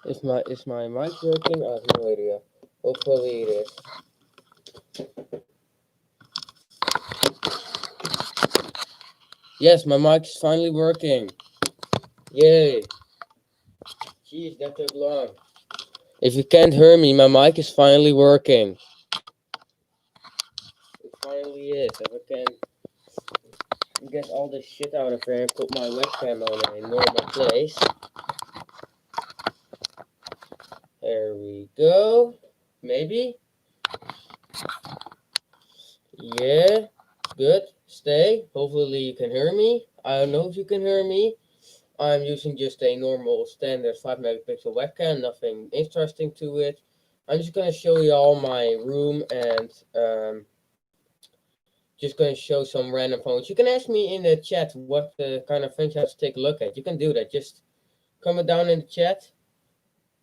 Is my mic working? I have no idea. Hopefully it is. Yes, my mic is finally working. Yay! Jeez, that took long. If you can't hear me, my mic is finally working. It finally is. If I can get all this shit out of here and put my webcam on a normal place. There we go. Maybe. Yeah. Good. Stay. Hopefully you can hear me. I don't know if you can hear me. I'm using just a normal standard 5 megapixel webcam, nothing interesting to it. I'm just going to show you all my room and just going to show some random phones. You can ask me in the chat what kind of things I have to take a look at. You can do that. Just comment down in the chat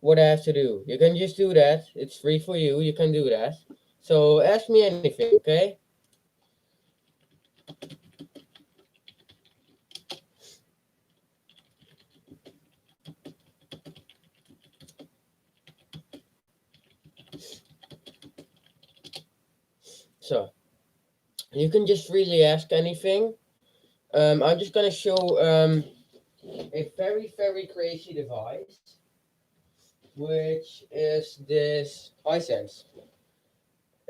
what I have to do. You can just do that. It's free for you. You can do that. So ask me anything, okay? So you can just really ask anything. I'm just going to show a very crazy device, which is this Hisense.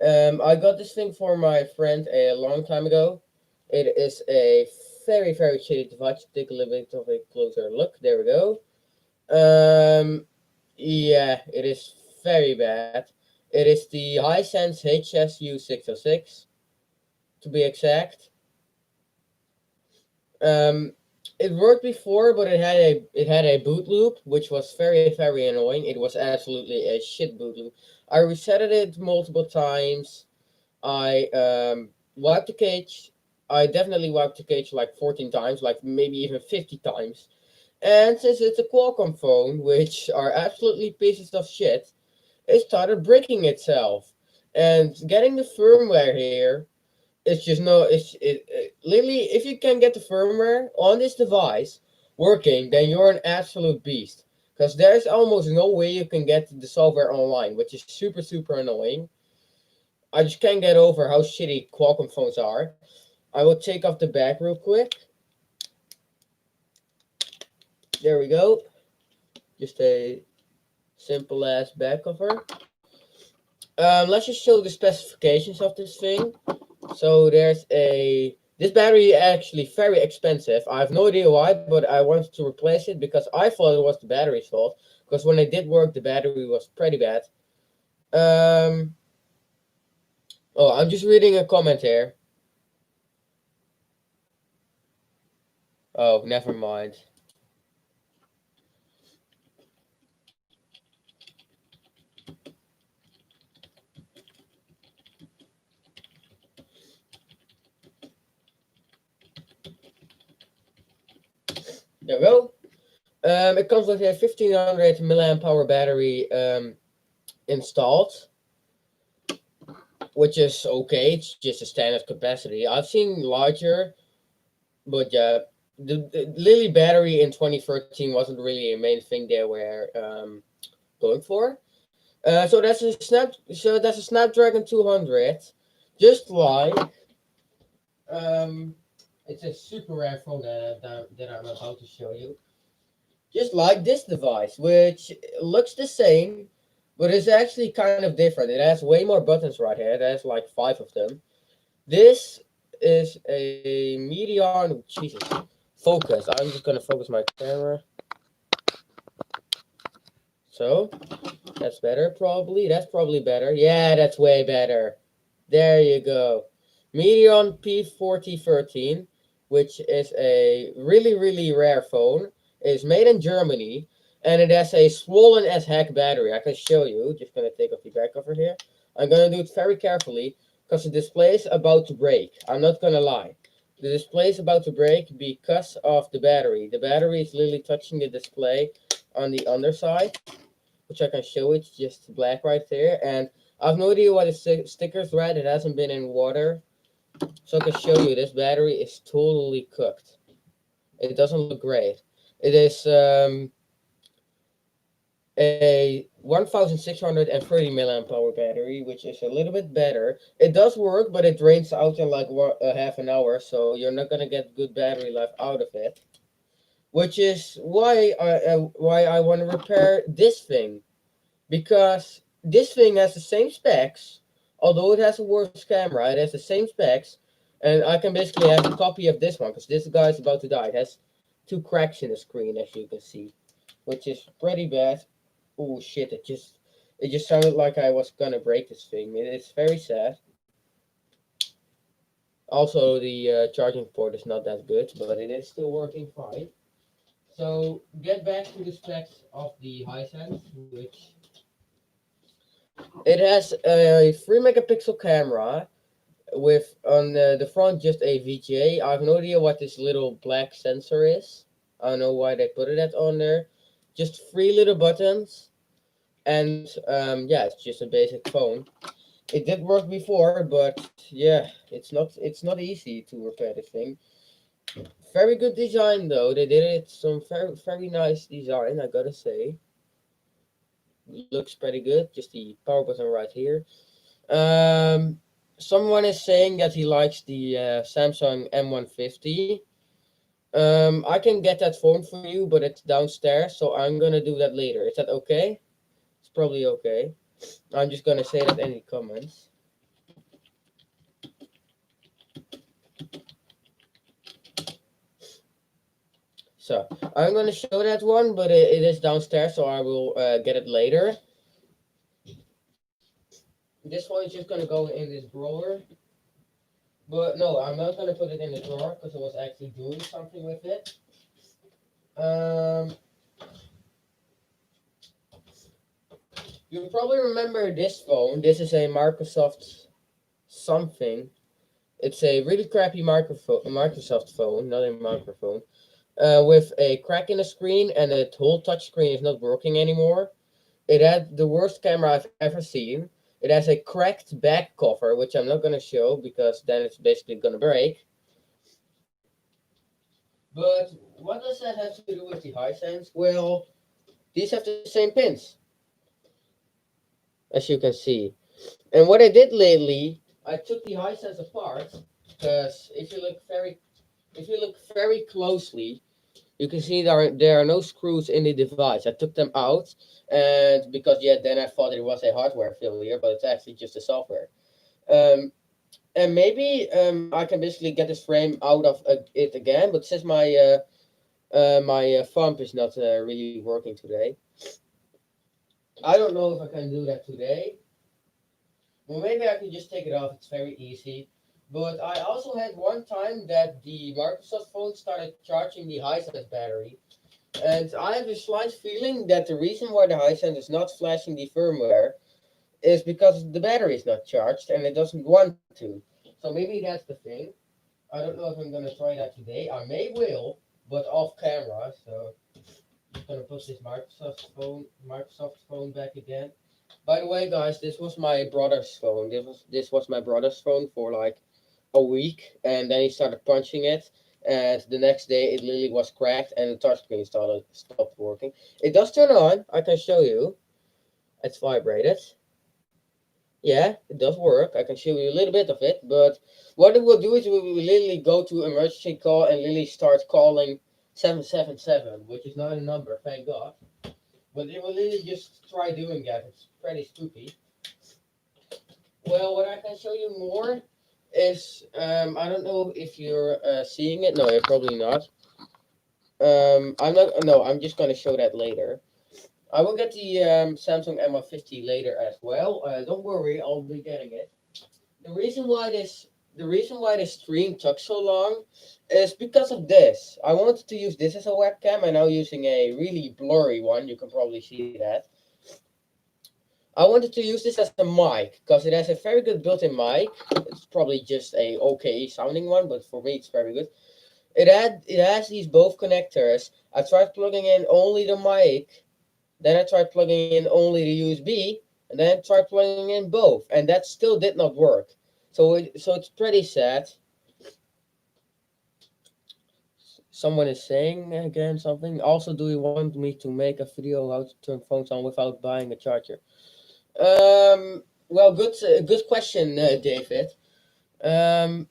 I got this thing for my friend a long time ago. It is a very shitty device. Take a little bit of a closer look. There we go. Yeah, it is very bad. It is the Hisense HSU606, to be exact. Um, it worked before, but it had a boot loop, which was very annoying. It was absolutely a shit boot loop. I resetted it multiple times. I wiped the cage. I definitely wiped the cage like 14 times, like maybe even 50 times. And since it's a Qualcomm phone, which are absolutely pieces of shit, it started breaking itself. And getting the firmware here, it's just no. Literally, if you can get the firmware on this device working, then you're an absolute beast. Because there's almost no way you can get the software online, which is super annoying. I just can't get over how shitty Qualcomm phones are. I will take off the back real quick. There we go. Just a simple ass back cover. Let's just show the specifications of this thing. So this battery is actually very expensive. I have no idea why, but I wanted to replace it because I thought it was the battery's fault. Because when it did work, the battery was pretty bad. Um, oh, I'm just reading a comment here. Oh, never mind. There we go. It comes with a 1500 milliamp hour battery installed, which is okay. It's just a standard capacity. I've seen larger, but yeah, the Lily battery in 2013 wasn't really a main thing they were going for. So that's a Snapdragon 200, just like um, it's a super rare phone that I'm about to show you. Just like this device, which looks the same, but is actually kind of different. It has way more buttons right here. It has like 5 of them. This is a Medion. Jesus, focus. I'm just gonna focus my camera. So that's better, probably. That's probably better. Yeah, that's way better. There you go. Medion P4013, which is a really rare phone. It's made in Germany, and it has a swollen as heck battery. I can show you. Just gonna take off the back cover here. I'm gonna do it very carefully because the display is about to break. I'm not gonna lie. The display is about to break because of the battery. The battery is literally touching the display on the underside, which I can show. It's just black right there, and I have no idea why the sticker's red. It hasn't been in water, so I can show you. This battery is totally cooked. It doesn't look great. It is a 1630 milliamp hour battery, which is a little bit better. It does work, but it drains out in like a half an hour, so you're not gonna get good battery life out of it. Which is why I want to repair this thing, because this thing has the same specs, although it has a worse camera. It has the same specs, and I can basically have a copy of this one because this guy is about to die. It has two cracks in the screen, as you can see, which is pretty bad. Oh shit! It just sounded like I was gonna break this thing. It is very sad. Also, the charging port is not that good, but it is still working fine. So get back to the specs of the Hisense, which it has a 3 megapixel camera with on the front just a VGA. I have no idea what this little black sensor is. I don't know why they put it on there. Just three little buttons, and yeah, it's just a basic phone. It did work before, but yeah, it's not easy to repair this thing. Very good design though. They did it some very nice design, I gotta say. Looks pretty good. Just the power button right here. Um, Someone is saying that he likes the Samsung M150. I can get that phone for you, but it's downstairs, so I'm gonna do that later. Is that okay? It's probably okay. I'm just gonna say that in the comments. So I'm gonna show that one, but it is downstairs, so I will get it later. This one is just gonna go in this drawer. But no, I'm not gonna put it in the drawer because I was actually doing something with it. Um, you probably remember this phone. This is a Microsoft something. It's a really crappy Microsoft phone, not a microphone, with a crack in the screen, and the whole touch screen is not working anymore. It had the worst camera I've ever seen. It has a cracked back cover, which I'm not gonna show because then it's basically gonna break. But what does that have to do with the Hisense? Well, these have the same pins, as you can see. And what I did lately, I took the Hisense apart because if you look very closely, you can see there are no screws in the device. I took them out, and because yeah, then I thought it was a hardware failure, but it's actually just a software. Um, and maybe I can basically get this frame out of it again, but since my thumb is not really working today, I don't know if I can do that today. Well, maybe I can just take it off. It's very easy. But I also had one time that the Microsoft phone started charging the Hisense battery. And I have a slight feeling that the reason why the Hisense is not flashing the firmware is because the battery is not charged and it doesn't want to. So maybe that's the thing. I don't know if I'm gonna try that today. I may will, but off camera. So I'm just gonna put this Microsoft phone back again. By the way, guys, this was my brother's phone. This was my brother's phone for like a week, and then he started punching it, and the next day it literally was cracked, and the touchscreen stopped working. It does turn on. I can show you. It's vibrated. Yeah, it does work. I can show you a little bit of it, but what it will do is we will literally go to emergency call and literally start calling 777, which is not a number, thank God. But it will literally just try doing that. It's pretty spooky. Well, what I can show you more is I don't know if you're seeing it. No, you're probably not. I'm not. No, I'm just gonna show that later. I will get the Samsung M150 later as well. Don't worry, I'll be getting it. The reason why this stream took so long is because of this. I wanted to use this as a webcam. I'm now using a really blurry one. You can probably see that. I wanted to use this as a mic because it has a very good built-in mic. It's probably just a okay sounding one, but for me it's very good. It has these both connectors. I tried plugging in only the mic, then I tried plugging in only the USB, and then I tried plugging in both, and that still did not work. So it's pretty sad. Someone is saying again something. Also, do you want me to make a video how to turn phones on without buying a charger? Well, good question, David. Um,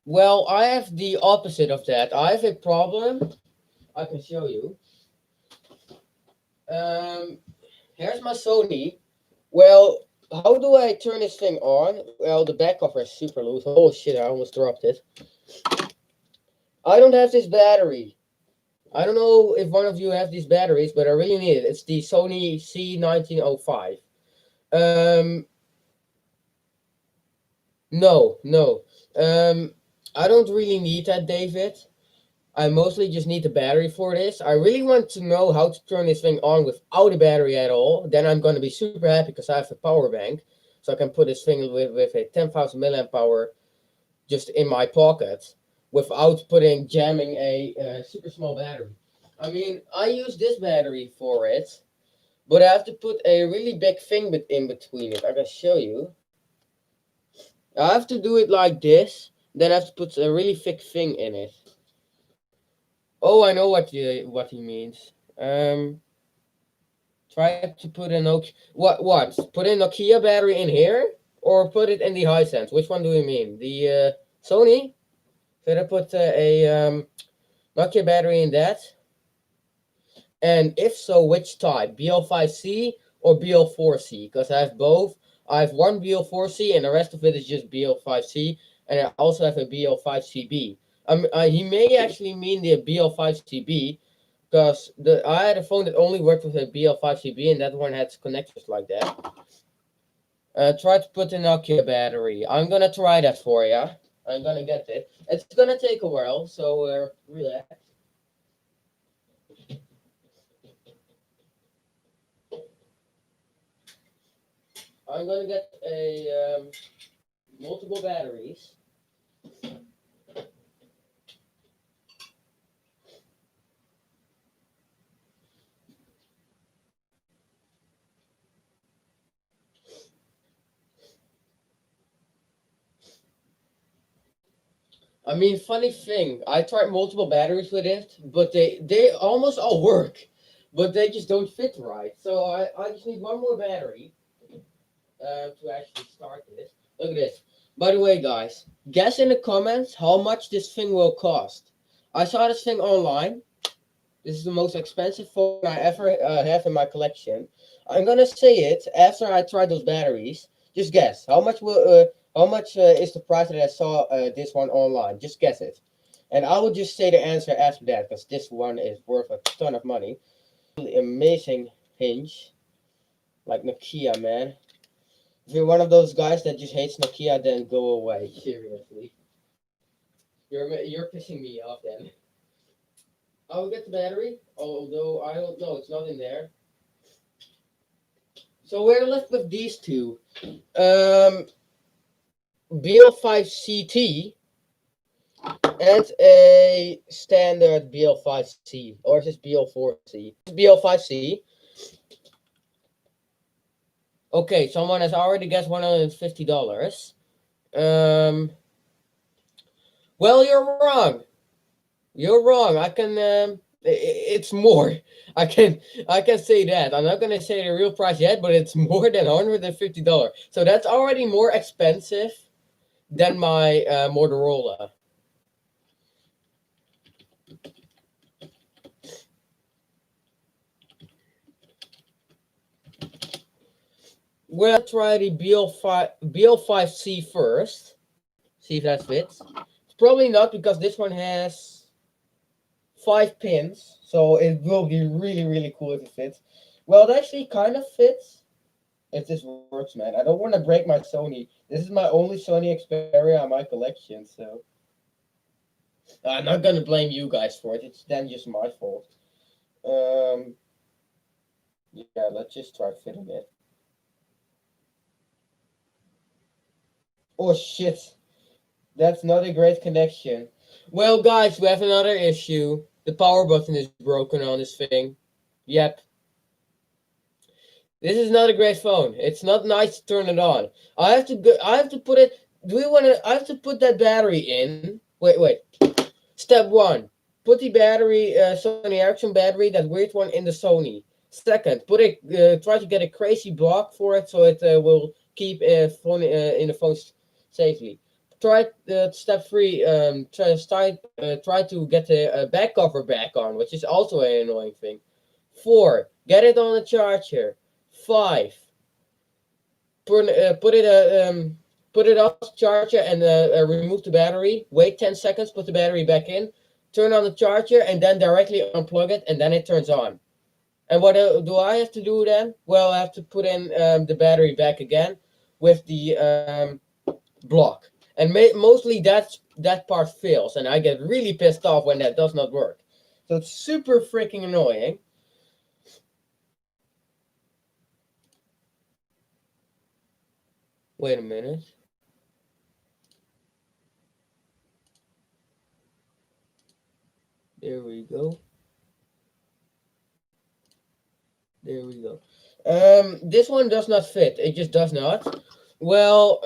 well, I have the opposite of that. I have a problem. I can show you. Um, Here's my Sony. Well, how do I turn this thing on? Well, the back cover is super loose. Oh shit, I almost dropped it. I don't have this battery. I don't know if one of you have these batteries, but I really need it. It's the Sony C1905. Um, no. Um, I don't really need that, David. I mostly just need the battery for this. I really want to know how to turn this thing on without a battery at all. Then I'm going to be super happy because I have a power bank. So I can put this thing with a 10,000 milliamp power just in my pocket without jamming a super small battery. I mean, I use this battery for it, but I have to put a really big thing in between it. I can show you. I have to do it like this. Then I have to put a really thick thing in it. Oh, I know what he means. Try to put a Nokia. What? Put a Nokia battery in here, or put it in the Hisense? Which one do you mean? The Sony? Should I put a Nokia battery in that? And if so, which type? BL5C or BL4C? Because I have both. I have one BL4C, and the rest of it is just BL5C, and I also have a BL5CB. He may actually mean the BL5CB, because I had a phone that only worked with a BL5CB, and that one had connectors like that. Try to put a Nokia battery. I'm gonna try that for you. I'm gonna get it. It's gonna take a while, so relax. I'm gonna get a multiple batteries. I mean, funny thing, I tried multiple batteries with it, but they almost all work, but they just don't fit right. So I just need one more battery to actually start this. Look at this. By the way, guys, guess in the comments how much this thing will cost. I saw this thing online. This is the most expensive phone I ever have in my collection. I'm gonna say it after I try those batteries. Just guess how much is the price that I saw this one online? Just guess it, and I will just say the answer after that because this one is worth a ton of money. Really amazing hinge, like Nokia, man. If you're one of those guys that just hates Nokia, then go away. Seriously, you're pissing me off. Then I will get the battery, although I don't know. It's not in there. So we're left with these two. BL5CT and a standard BL5C, or is this BL4C? BL5C. Okay, someone has already guessed $150. Well, you're wrong. You're wrong. It's more. I can say that. I'm not gonna say the real price yet, but it's more than $150. So that's already more expensive than my Motorola. We'll try the BL5C first. See if that fits. It's probably not because this one has 5 pins, so it will be really, really cool if it fits. Well, it actually kind of fits if this works, man. I don't want to break my Sony. This is my only Sony Xperia in my collection, so I'm not gonna blame you guys for it. It's then just my fault. Um, yeah, let's just try fitting it. Oh shit, that's not a great connection. Well, guys, we have another issue. The power button is broken on this thing. Yep. This is not a great phone. It's not nice to turn it on. I have to put it. Do we want to? I have to put that battery in. Wait. Step one: put the battery, Sony Ericsson battery, that weird one, in the Sony. Second, try to get a crazy block for it so it will keep phone in the phone safely. Try step three. Try to get the back cover back on, which is also an annoying thing. Four, get it on the charger. Five, put uh, put it uh, um, put it off the charger and remove the battery. Wait 10 seconds. Put the battery back in. Turn on the charger and then directly unplug it, and then it turns on. And what do I have to do then? Well, I have to put in the battery back again with the block. And mostly that part fails, and I get really pissed off when that does not work. So it's super freaking annoying. Wait a minute. There we go. There we go. This one does not fit. It just does not. Well,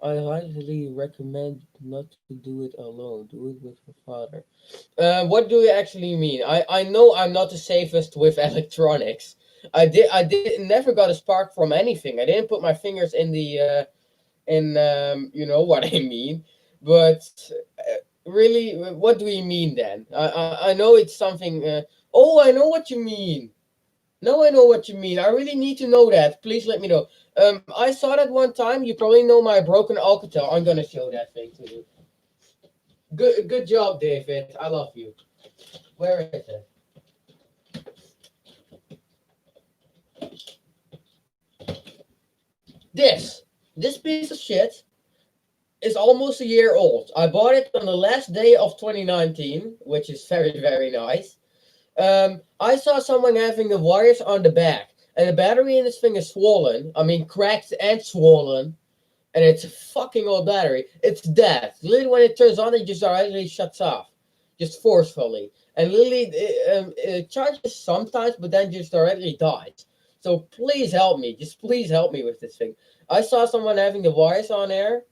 I highly recommend not to do it alone. Do it with your father. What do you actually mean? I know I'm not the safest with electronics. I never got a spark from anything. I didn't put my fingers in the in you know what I mean. But really, what do you mean then? I know it's something. Oh, I know what you mean. Now I know what you mean. I really need to know that. Please let me know. I saw that one time. You probably know my broken Alcatel. I'm gonna show that thing to you. Good job, David. I love you. Where is it? This this piece of shit is almost a year old. I bought it on the last day of 2019, which is very nice. I saw someone having the wires on the back, and the battery in this thing is swollen. I mean, cracked and swollen, and it's a fucking old battery. It's dead. Literally, when it turns on, it just directly shuts off, just forcefully. And literally, it charges sometimes, but then just directly dies. So please help me. Just please help me with this thing. I saw someone having the wires on air.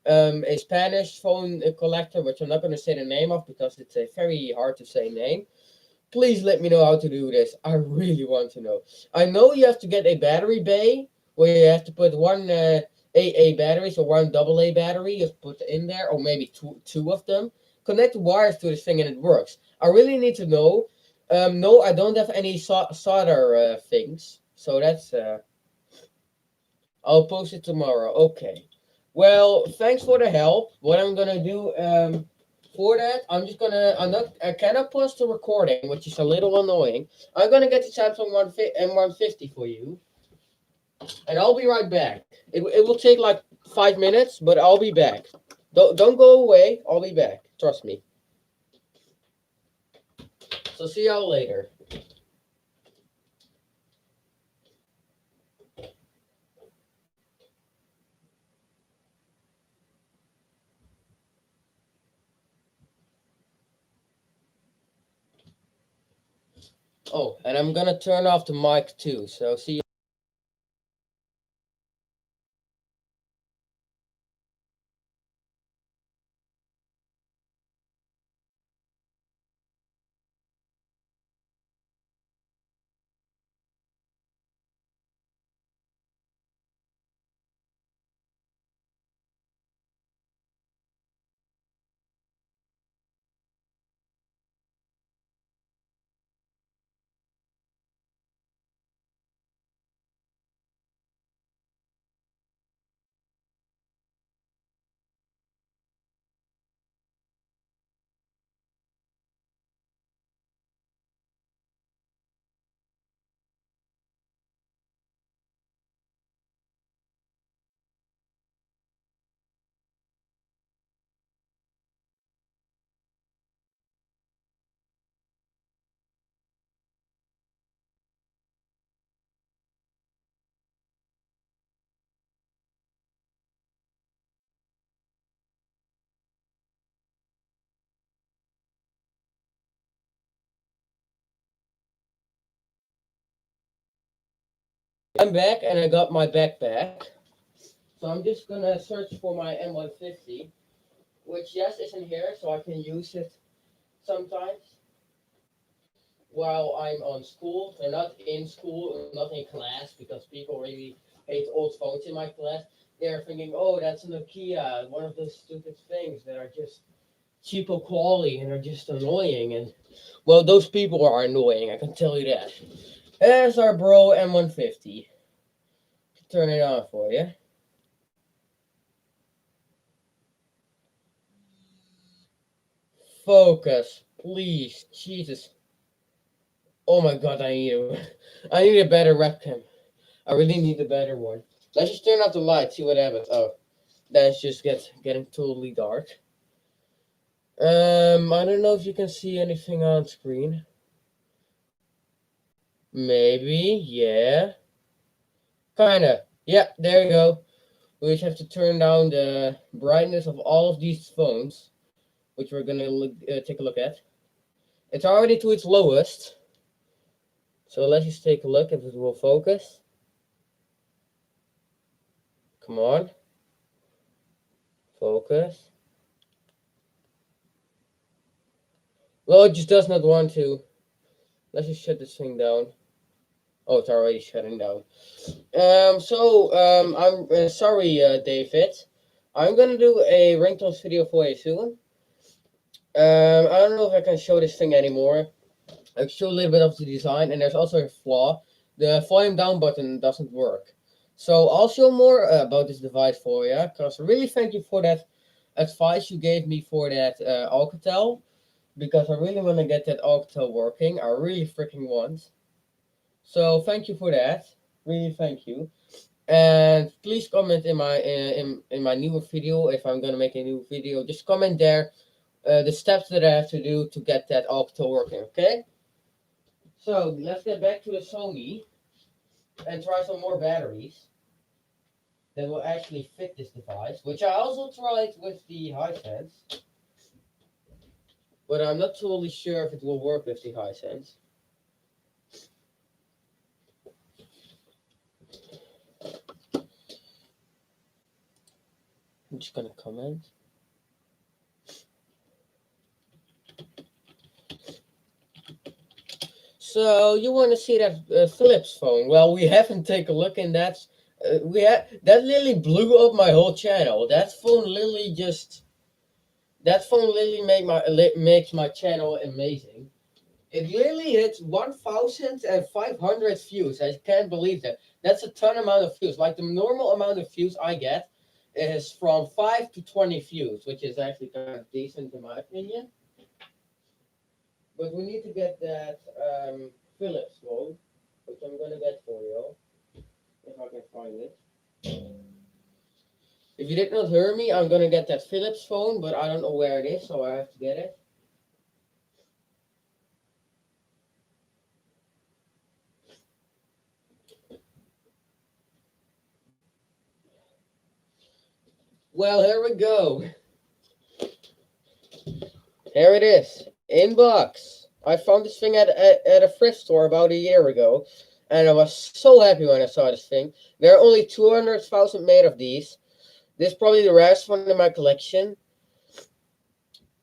A Spanish phone collector, which I'm not going to say the name of because it's a very hard to say name. Please let me know how to do this. I really want to know. I know you have to get a battery bay where you have to put one AA battery, so one AA battery you have to put in there, or maybe two of them. Connect the wires to this thing and it works. I really need to know. No, I don't have any solder things, so that's. I'll post it tomorrow. Okay. Well, thanks for the help. What I'm gonna do for that, I cannot pause the recording, which is a little annoying. I'm gonna get the Samsung M150 for you, and I'll be right back. It will take like 5 minutes, but I'll be back. Don't go away. I'll be back. Trust me. So see y'all later. Oh, and I'm gonna turn off the mic too. So see. I'm back, and I got my backpack. So I'm just gonna search for my M150, which yes isn't here, so I can use it sometimes while I'm on school. So not in school, not in class, because people really hate old phones in my class. They're thinking, oh, that's a Nokia, one of those stupid things that are just cheapo quality and are just annoying. And well, those people are annoying, I can tell you that. There's our bro M150. Turn it on for you. Focus, please. Jesus. Oh my god, I need a better webcam. I really need a better one. Let's just turn off the light, see what happens. Oh, then it's just getting totally dark. I don't know if you can see anything on screen. Maybe, yeah. Kinda. Yeah, there you go. We just have to turn down the brightness of all of these phones, which we're gonna take a look at. It's already to its lowest. So let's just take a look if it will focus. Come on. Focus. Well, it just does not want to. Let's just shut this thing down. Oh, it's already shutting down. I'm sorry, David. I'm gonna do a ringtones video for you soon. I don't know if I can show this thing anymore. I'll show a little bit of the design, and there's also a flaw. The volume down button doesn't work. So I'll show more about this device for you, because really thank you for that advice you gave me for that Alcatel, because I really want to get that Alcatel working. I really freaking want. So thank you for that. Really thank you. And please comment in my newer video if I'm gonna make a new video. Just comment there the steps that I have to do to get that Alcatel working. Okay. So let's get back to the Sony and try some more batteries that will actually fit this device, which I also tried with the Hisense, but I'm not totally sure if it will work with the Hisense. I'm just gonna comment. So you want to see that Philips phone? Well, we haven't taken a look, and that literally blew up my whole channel. That phone literally makes my channel amazing. It literally hits 1,500 views. I can't believe that. That's a ton amount of views. Like the normal amount of views I get is from 5 to 20 views, which is actually kind of decent in my opinion. But we need to get that Philips phone, which I'm gonna get for you if I can find it. If you did not hear me, I'm gonna get that Philips phone, but I don't know where it is, so I have to get it. Well, here we go. Here it is, inbox. I found this thing at a thrift store about a year ago, and I was so happy when I saw this thing. There are only 200,000 made of these. This is probably the rarest one in my collection.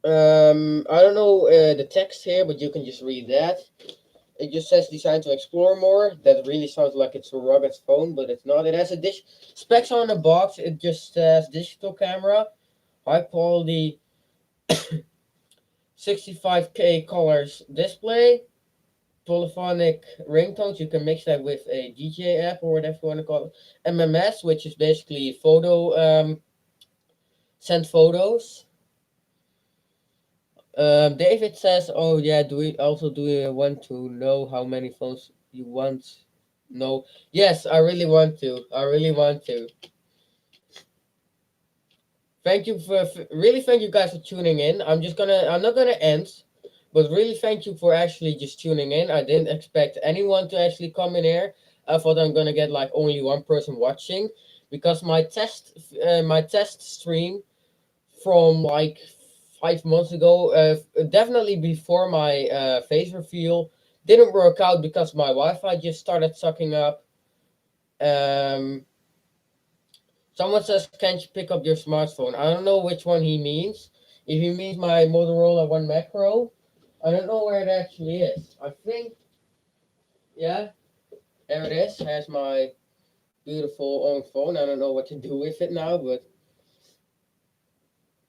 I don't know the text here, but you can just read that. It just says designed to explore more. That really sounds like it's a rugged phone, but it's not. It has a specs on the box. It just says digital camera, high quality 65K colors display, polyphonic ringtones. You can mix that with a DJ app or whatever you want to call it. MMS, which is basically send photos. David says, "Oh yeah, do you want to know how many phones you want? No, yes, I really want to. I really want to. Thank you really thank you guys for tuning in. I'm not gonna end, but really thank you for actually just tuning in. I didn't expect anyone to actually come in here. I thought I'm gonna get like only one person watching, because my test stream from like 5 months ago, definitely before my face reveal, didn't work out because my Wi-Fi just started sucking up. So Someone says, "Can't you pick up your smartphone?" I don't know which one he means. If he means my Motorola One Macro, I don't know where it actually is. I think, yeah, there it is. Has my beautiful own phone. I don't know what to do with it now, but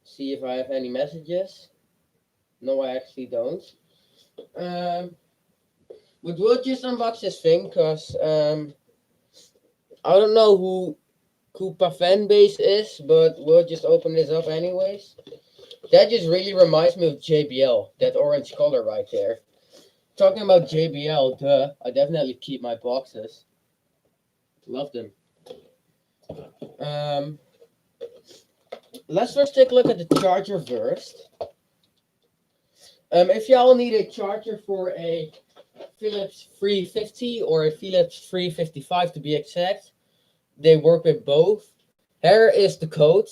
see if I have any messages. No, I actually don't. Um, but we'll just unbox this thing because I don't know who Koopa fanbase is, but we'll just open this up anyways. That just really reminds me of JBL, that orange color right there. Talking about JBL, duh, I definitely keep my boxes. Love them. Um, let's first take a look at the charger first. If y'all need a charger for a Philips 350 or a Philips 355 to be exact, they work with both. Here is the code.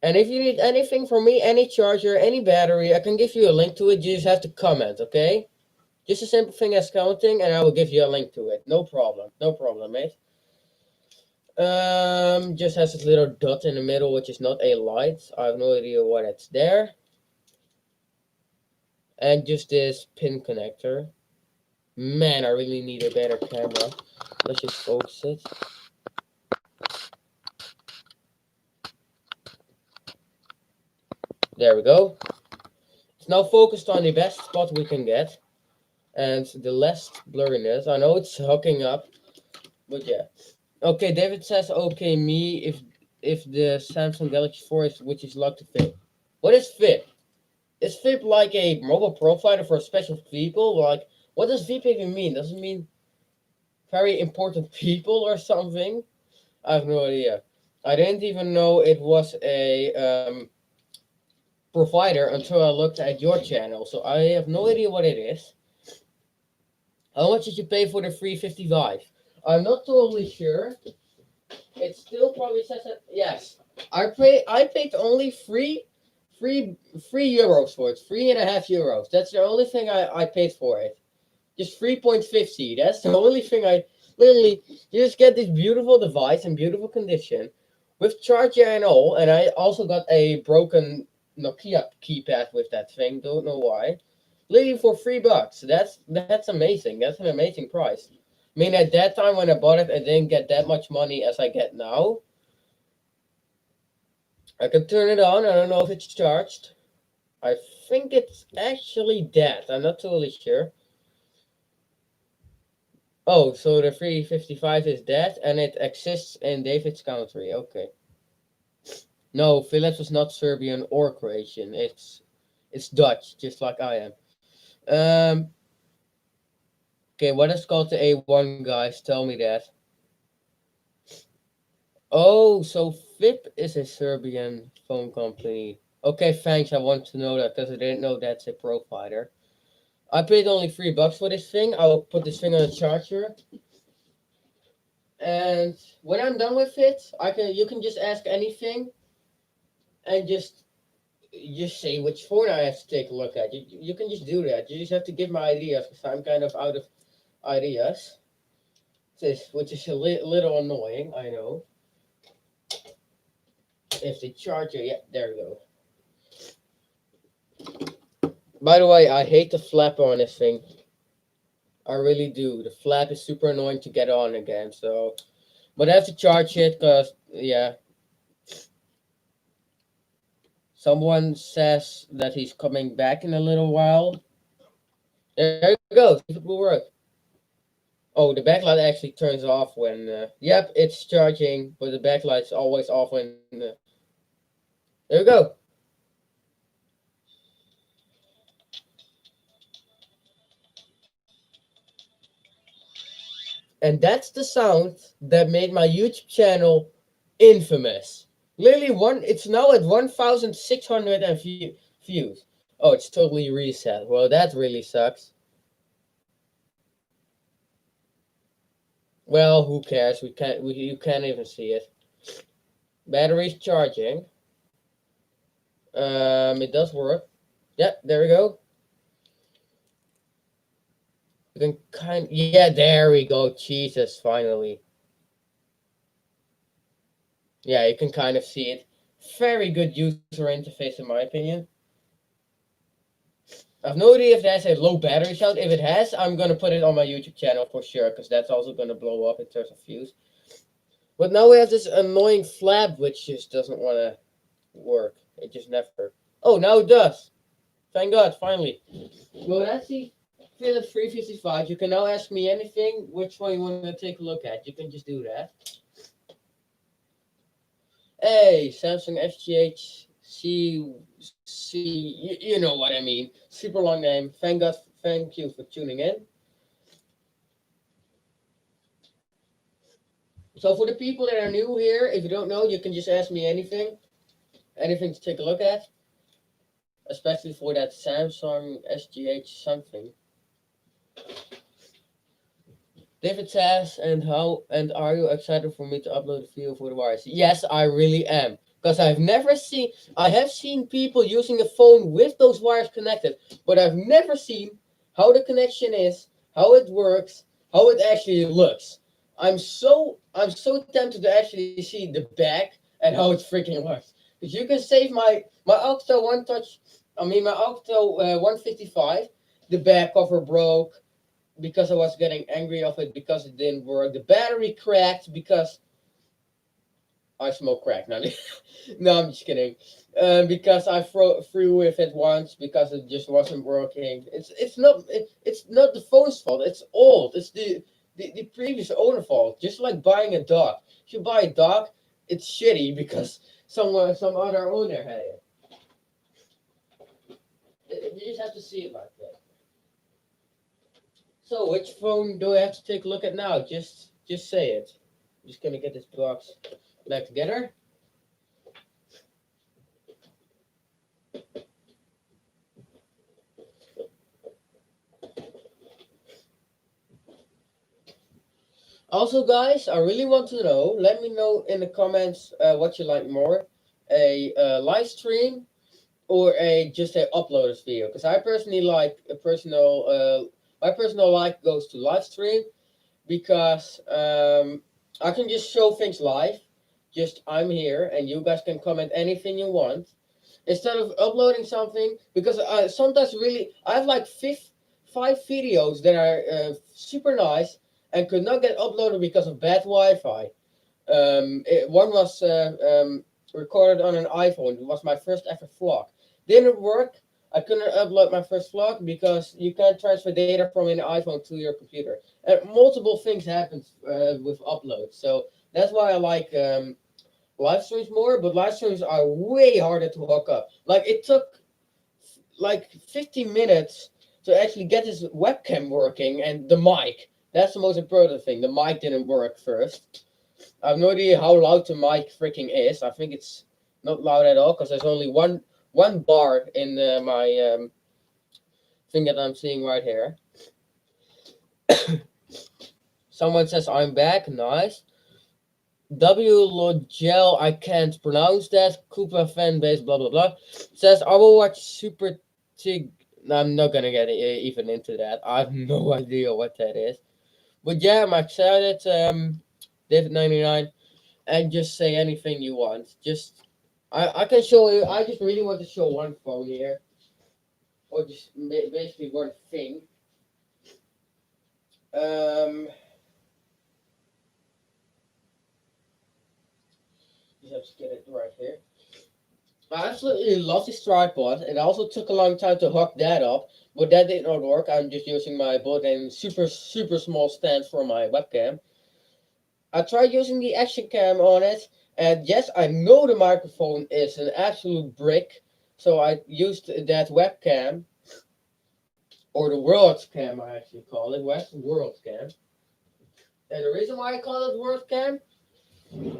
And if you need anything from me, any charger, any battery, I can give you a link to it. You just have to comment, okay? Just a simple thing as counting, and I will give you a link to it. No problem. No problem, mate. Just has this little dot in the middle, which is not a light. I have no idea why it's there. And just this pin connector. Man, I really need a better camera. Let's just focus it. There we go. It's now focused on the best spot we can get. And the less blurriness. I know it's hooking up, but yeah. Okay, David says, okay, me, if the Samsung Galaxy 4 is, which is locked to FIP. What is FIP? Is FIP like a mobile provider for special people? Like, what does FIP even mean? Does it mean very important people or something? I have no idea. I didn't even know it was a provider until I looked at your channel, so I have no idea what it is. How much did you pay for the 355? I'm not totally sure. It still probably says that. Yes, I paid only three euros for it. 3.5 euros. That's the only thing I paid for it. Just 3.50. That's the only thing I literally. You just get this beautiful device in beautiful condition, with charger and all. And I also got a broken Nokia keypad with that thing. Don't know why. Literally for $3. That's amazing. That's an amazing price. I mean, at that time when I bought it, I didn't get that much money as I get now. I can turn it on. I don't know if it's charged. I think it's actually dead. I'm not totally sure. Oh, so the 355 is dead and it exists in David's country. Okay. No, Philips was not Serbian or Croatian. It's Dutch, just like I am. Um. Okay, what is called the A1, guys? Tell me that. Oh, so FIP is a Serbian phone company. Okay, thanks. I want to know that because I didn't know that's a provider. I paid only $3 for this thing. I will put this thing on a charger, and when I'm done with it, you can just ask anything, and just say which phone I have to take a look at. You can just do that. You just have to give my ideas because I'm kind of out of ideas, which is a little annoying. I know. If the charger, yeah, there we go. By the way, I hate the flap on this thing. I really do. The flap is super annoying to get on again. So, but I have to charge it because yeah. Someone says that he's coming back in a little while. There you go. See if it will work. Oh, the backlight actually turns off when. Yep, it's charging, but the backlight's always off when. There we go. And that's the sound that made my YouTube channel infamous. Literally it's now at 1,600 views. Oh, it's totally reset. Well, that really sucks. Well, who cares? You can't even see it. Battery's charging. It does work. Yeah, there we go. You can yeah, there we go. Jesus, finally. Yeah, you can kind of see it. Very good user interface in my opinion. I've no idea if it has a low battery count. If it has, I'm gonna put it on my YouTube channel for sure, because that's also gonna blow up in terms of views. But now we have this annoying flap which just doesn't want to work. It just never. Oh, now it does. Thank God, finally. Well, that's the Philips 355. You can now ask me anything, which one you want to take a look at. You can just do that. Hey, Samsung FGH C, you know what I mean. Super long name. Thank God, thank you for tuning in. So for the people that are new here, if you don't know, you can just ask me anything to take a look at, especially for that Samsung SGH something. David says, and are you excited for me to upload a video for the wires? Yes, I really am. Because I have seen people using a phone with those wires connected, but I've never seen how the connection is, how it works, how it actually looks. I'm so tempted to actually see the back and how it freaking works. Because you can save my Octo One Touch, my Octo 155. The back cover broke because I was getting angry of it because it didn't work. The battery cracked because I smoke crack. No, no, I'm just kidding. Because I threw with it once because it just wasn't working. It's not the phone's fault. It's old. It's the previous owner fault. Just like buying a dog. If you buy a dog, it's shitty because some other owner had it. You just have to see it like that. So, which phone do I have to take a look at now? Just say it. I'm just gonna get this box back together. Also, guys, I really want to know. Let me know in the comments what you like more, a live stream or a just a uploaded video. Because I personally like a personal. My personal like goes to live stream because I can just show things live. Just I'm here and you guys can comment anything you want instead of uploading something because I sometimes really I have like 5 videos that are super nice and could not get uploaded because of bad Wi-Fi. One was recorded on an iPhone. It was my first ever vlog. Didn't work. I couldn't upload my first vlog because you can't transfer data from an iPhone to your computer. And multiple things happen with uploads. So that's why I like live streams more, but live streams are way harder to hook up. Like it took like 15 minutes to actually get this webcam working and the mic. That's the most important thing. The mic didn't work first. I have no idea how loud the mic freaking is. I think it's not loud at all because there's only one bar in my thing that I'm seeing right here. Someone says I'm back. Nice. W Logel, I can't pronounce that. Koopa fan base, blah blah blah. Says I will watch Super Tig. No, I'm not gonna get even into that. I have no idea what that is. But yeah, I'm excited. David99, and just say anything you want. I can show you. I just really want to show one phone here, or just basically one thing. Um, just have to get it right here. I absolutely love this tripod. It also took a long time to hook that up, but that did not work. I'm just using my built-in super small stand for my webcam. I tried using the action cam on it, and yes, I know the microphone is an absolute brick, so I used that webcam, or the world cam I actually call it, world cam. And the reason why I call it world cam,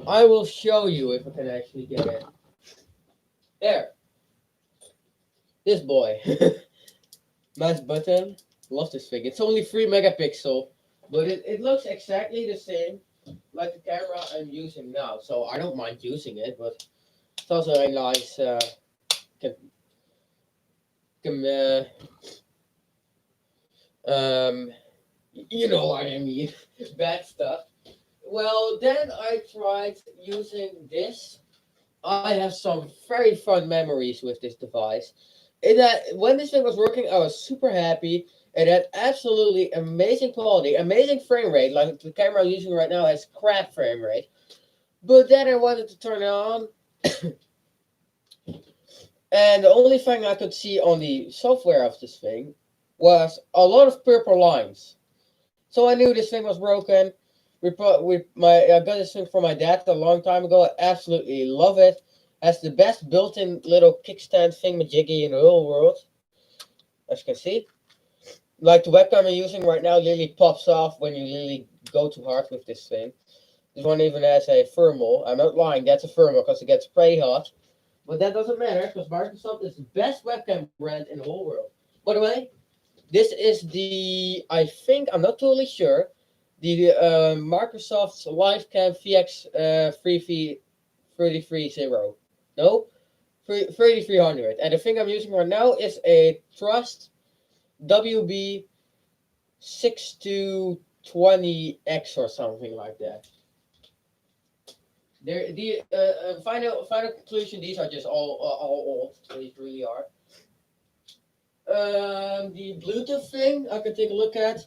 I will show you if I can actually get it. There, this boy. Nice button. Love this thing. It's only 3 megapixel, but it looks exactly the same like the camera I'm using now. So I don't mind using it, but it's also a nice can, can, um you know what I mean. Bad stuff. Well, then I tried using this. I have some very fun memories with this device. In that when this thing was working, I was super happy. It had absolutely amazing quality, amazing frame rate. Like the camera I'm using right now has crap frame rate. But then I wanted to turn it on, and the only thing I could see on the software of this thing was a lot of purple lines. So I knew this thing was broken. I got this thing from my dad a long time ago. I absolutely love it. Has the best built-in little kickstand thingamajiggy in the whole world, as you can see. Like the webcam I'm using right now literally pops off when you literally go too hard with this thing. This one even has a thermal. I'm not lying, that's a thermal because it gets pretty hot. But that doesn't matter because Microsoft is the best webcam brand in the whole world. By the way, this is I think, I'm not totally sure, the Microsoft's Livecam VX 3330. No? 3300. And the thing I'm using right now is a Trust WB 6220X or something like that. The final conclusion. These are just all old. These really are. The Bluetooth thing I can take a look at.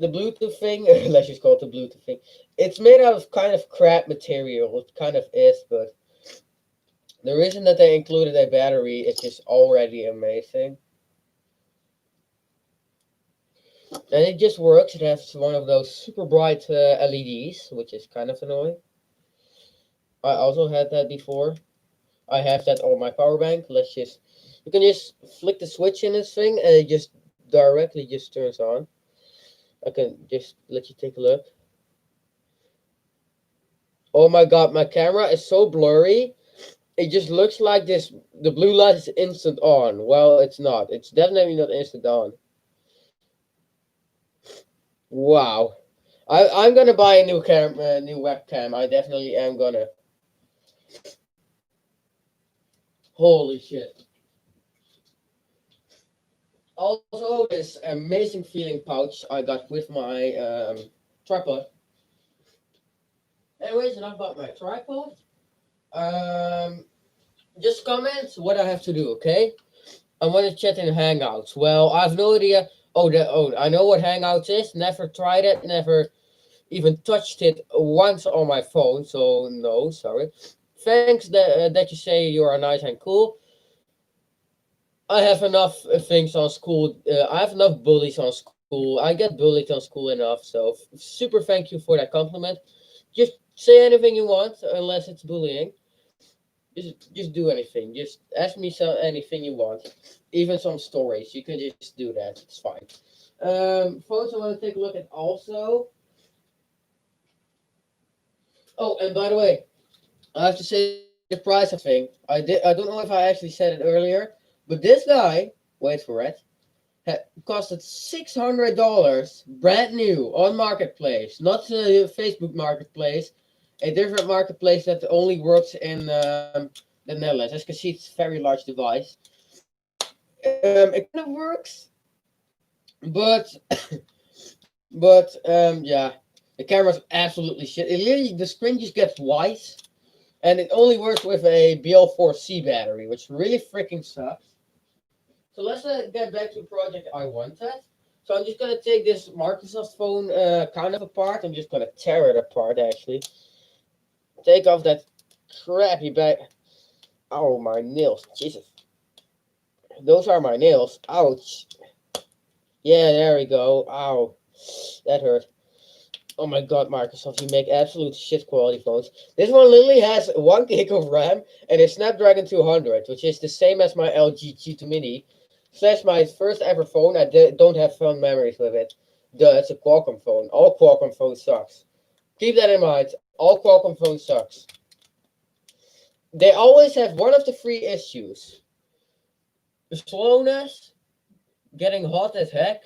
The Bluetooth thing. Let's just call it the Bluetooth thing. It's made out of kind of crap material. It kind of is, but the reason that they included a battery is just already amazing. And it just works. It has one of those super bright LEDs, which is kind of annoying. I also had that before. I have that on my power bank. You can just flick the switch in this thing and it just directly just turns on. I can just let you take a look. Oh my god, my camera is so blurry. It just looks like the blue light is instant on. Well, it's not. It's definitely not instant on. Wow. I'm gonna buy a new webcam. I definitely am gonna. Holy shit. Also, this amazing feeling pouch I got with my tripod. Anyways, enough about my tripod. Um, just comment what I have to do, okay? I want to chat in Hangouts. Well, I have no idea. I know what Hangouts is. Never tried it. Never even touched it once on my phone. So no, sorry. Thanks that you say you are nice and cool. I have enough things on school. I have enough bullies on school. I get bullied on school enough. So super thank you for that compliment. Just say anything you want, unless it's bullying. Just do anything. Just ask me anything you want. Even some stories. You can just do that. It's fine. Photos I want to take a look at also. Oh, and by the way, I have to say the price of thing. I don't know if I actually said it earlier, but this guy, wait for it, costed $600 brand new on Marketplace, not the Facebook Marketplace, a different marketplace that only works in the Netherlands. As you can see, it's a very large device. It kind of works, but yeah, the camera's absolutely shit. It literally the screen just gets white, and it only works with a BL4C battery, which really freaking sucks. So let's get back to the project I wanted. So I'm just gonna take this Microsoft phone kind of apart. I'm just gonna tear it apart actually. Take off that crappy back. Oh, my nails. Jesus. Those are my nails. Ouch. Yeah, there we go. Ow. That hurt. Oh my god, Microsoft, you make absolute shit quality phones. This one literally has 1 gig of RAM and a Snapdragon 200, which is the same as my LG G2 Mini. Slash my first ever phone. I don't have fond memories with it. Duh, it's a Qualcomm phone. All Qualcomm phones sucks. Keep that in mind. All Qualcomm phones sucks. They always have one of the three issues: the slowness, getting hot as heck,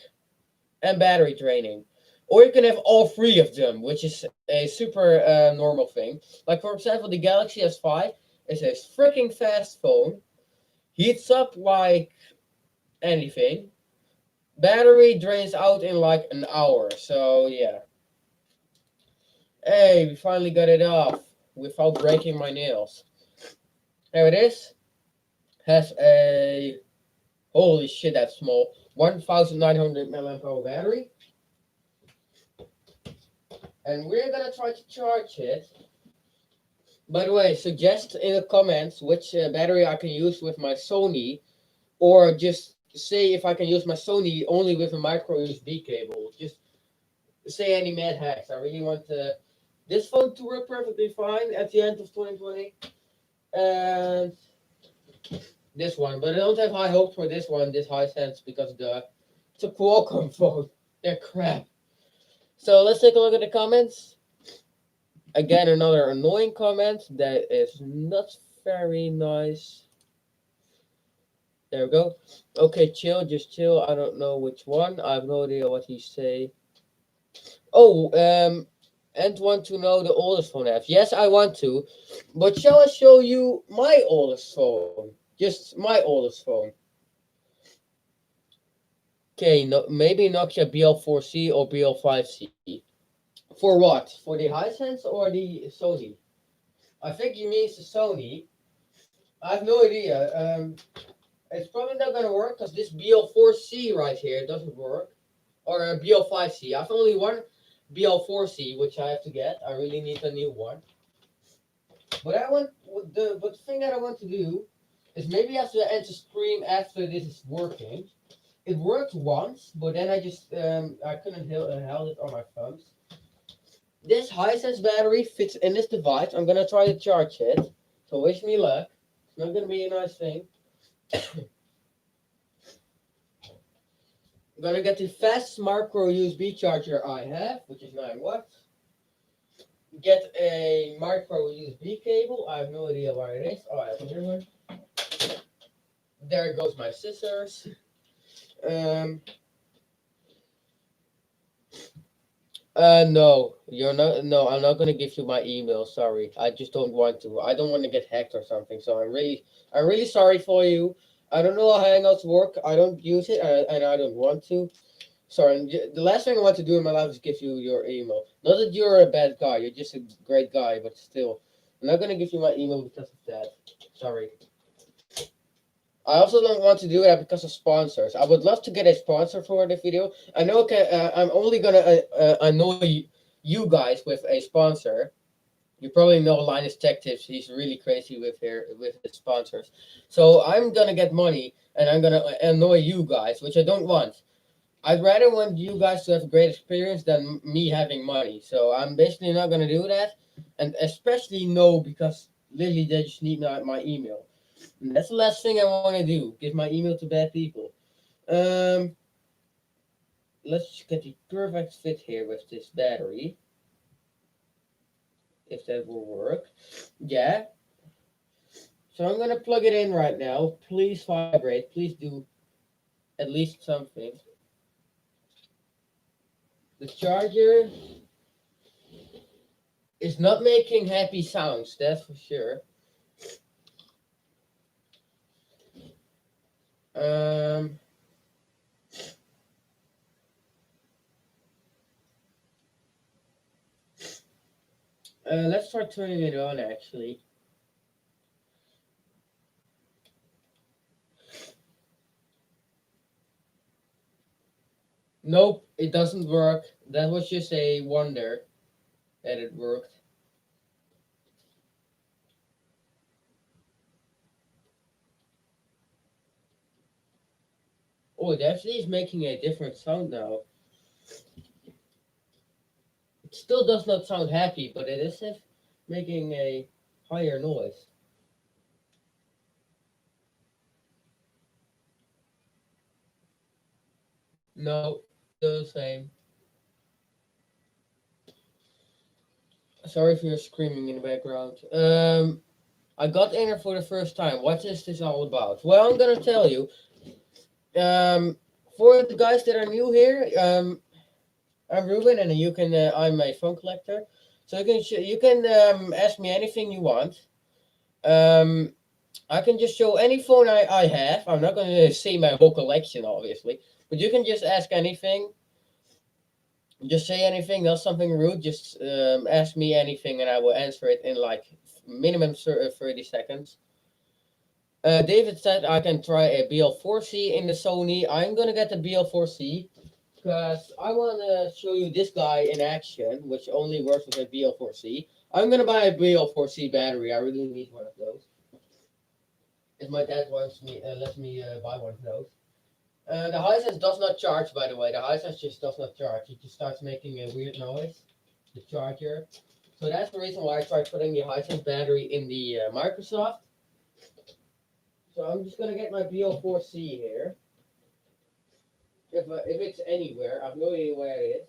and battery draining. Or you can have all three of them, which is a super normal thing. Like, for example, the Galaxy S5 is a freaking fast phone, heats up like anything, battery drains out in like an hour. So, yeah. Hey, we finally got it off without breaking my nails. There it is. Has a holy shit, that's small. 1,900 milliamp hour battery, and we're gonna try to charge it. By the way, suggest in the comments which battery I can use with my Sony, or just say if I can use my Sony only with a micro USB cable. Just say any mad hacks. I really want this phone to work perfectly fine at the end of 2020, and this one. But I don't have high hopes for this one, this Hisense, because it's a Qualcomm phone. They're crap. So let's take a look at the comments. Again, another annoying comment that is not very nice. There we go. Okay, chill, just chill. I don't know which one. I have no idea what he say. Oh, and want to know the oldest phone I have. Yes, I want to. But shall I show you my oldest phone? Just my oldest phone. Okay, no, maybe Nokia BL4C or BL5C. For what? For the Hisense or the Sony? I think he means the Sony. I have no idea. It's probably not gonna work because this BL4C right here doesn't work, or a BL5C. I've only one BL4C, which I have to get. I really need a new one. But the thing that I want to do is maybe have to enter stream after this is working. It worked once, but then I couldn't held it on my thumbs. This Hisense battery fits in this device. I'm gonna try to charge it. So wish me luck. It's not gonna be a nice thing. I'm gonna get the fastest micro USB charger I have, which is 9 watts. Get a micro USB cable. I have no idea where it is. Oh, I have a new one. There goes my scissors. No, you're not. No, I'm not gonna give you my email. Sorry, I just don't want to. I don't want to get hacked or something. So I'm really sorry for you. I don't know how Hangouts work. I don't use it, and I don't want to. Sorry, the last thing I want to do in my life is give you your email. Not that you're a bad guy. You're just a great guy, but still, I'm not gonna give you my email because of that. Sorry. I also don't want to do that because of sponsors. I would love to get a sponsor for the video. I know I'm only gonna annoy you guys with a sponsor. You probably know Linus Tech Tips. He's really crazy with his sponsors. So I'm gonna get money and I'm gonna annoy you guys, which I don't want. I'd rather want you guys to have a great experience than me having money. So I'm basically not gonna do that, and especially no because literally they just need my email. And that's the last thing I want to do. Give my email to bad people. Um, let's get the perfect fit here with this battery. If that will work. Yeah. So I'm gonna plug it in right now. Please vibrate. Please do at least something. The charger is not making happy sounds, that's for sure. Um, let's try turning it on actually. Nope, it doesn't work. That was just a wonder that it worked. Oh, it actually is making a different sound now. It still does not sound happy, but it is making a higher noise. No, still the same. Sorry if you're screaming in the background. I got in here for the first time. What is this all about? Well, I'm gonna tell you. Um, for the guys that are new here, I'm Ruben, and I'm a phone collector. So you can ask me anything you want. Um, I can just show any phone I have. I'm not gonna say my whole collection, obviously, but you can just ask anything. Just say anything, not something rude. Just ask me anything, and I will answer it in like minimum 30 seconds. David said I can try a BL4C in the Sony. I'm gonna get the BL4C because I want to show you this guy in action, which only works with a BL4C. I'm gonna buy a BL4C battery. I really need one of those. If my dad wants me, lets me buy one of those. The Hisense does not charge, by the way. The Hisense just does not charge. It just starts making a weird noise. The charger. So that's the reason why I tried putting the Hisense battery in the Microsoft. So I'm just gonna get my BL4C here. If it's anywhere, I have no idea where it is.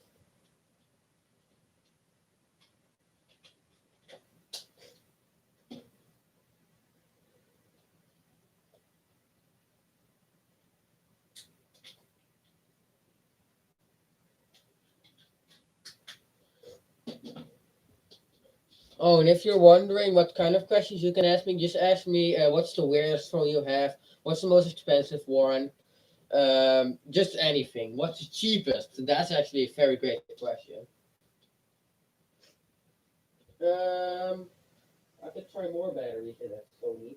Oh, and if you're wondering what kind of questions you can ask me, just ask me what's the weirdest phone you have, what's the most expensive one, just anything. What's the cheapest? That's actually a very great question. Um, I could try more batteries in that Sony.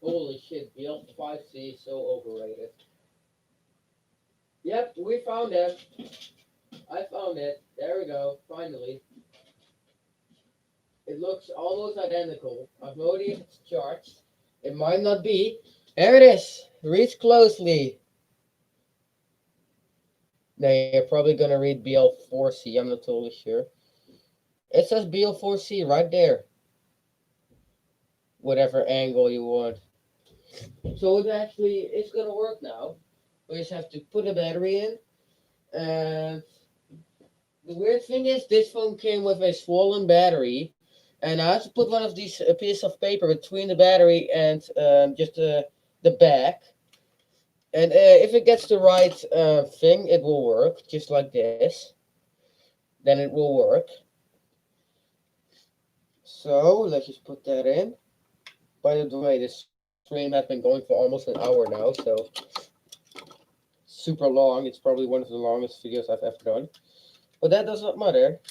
Holy shit, BL5C is so overrated. Yep, we found it. I found it. There we go. Finally. It looks almost identical. I've no idea if it's charged. It might not be. There it is. Read closely. Now you're probably gonna read BL4C. I'm not totally sure. It says BL4C right there. Whatever angle you want. So it's gonna work now. We just have to put a battery in. And the weird thing is, this phone came with a swollen battery, and I have to put one of these a piece of paper between the battery and just the back. And if it gets the right thing, it will work just like this. Then it will work. So let's just put that in. By the way, this stream has been going for almost an hour now, so super long. It's probably one of the longest videos I've ever done. But that does not matter.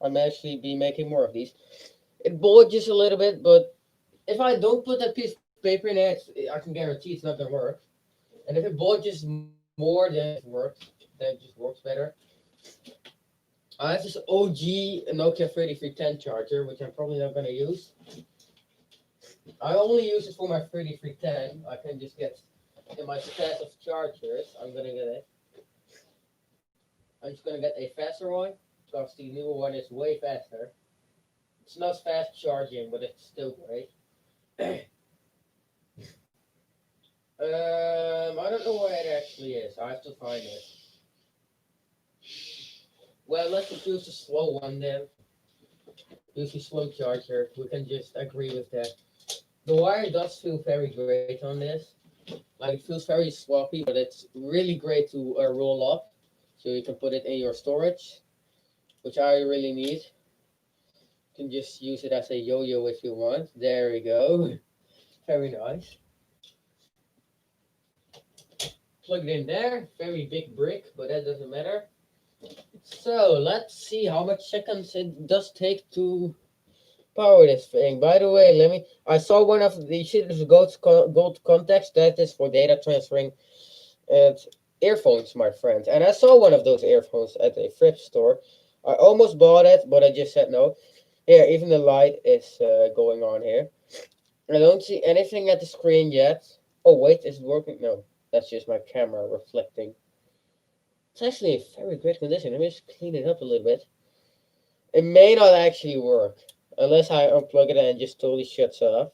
I'm actually be making more of these. It bulges a little bit, but if I don't put that piece of paper in there, I can guarantee it's not gonna work. And if it bulges more than it works, then it just works better. I have this OG Nokia 3310 charger, which I'm probably not gonna use. I only use it for my 3310. I can just get in my stash of chargers. I'm just gonna get a faster one because the newer one is way faster. It's not fast charging, but it's still great. I don't know where it actually is. I have to find it. Well, let's just use the slow one then. Use the slow charger. We can just agree with that. The wire does feel very great on this. Like it feels very sloppy, but it's really great to roll up. So you can put it in your storage, which I really need. You can just use it as a yo-yo if you want. There we go. Very nice. Plug it in there. Very big brick, but that doesn't matter. So let's see how much seconds it does take to power this thing. By the way, I saw one of the shit gold contacts. That is for data transferring and earphones, my friend. And I saw one of those earphones at a thrift store. I almost bought it, but I just said no. Here, even the light is going on here. I don't see anything at the screen yet. Oh wait, is it working? No, that's just my camera reflecting. It's actually in very great condition. Let me just clean it up a little bit. It may not actually work unless I unplug it and it just totally shuts off.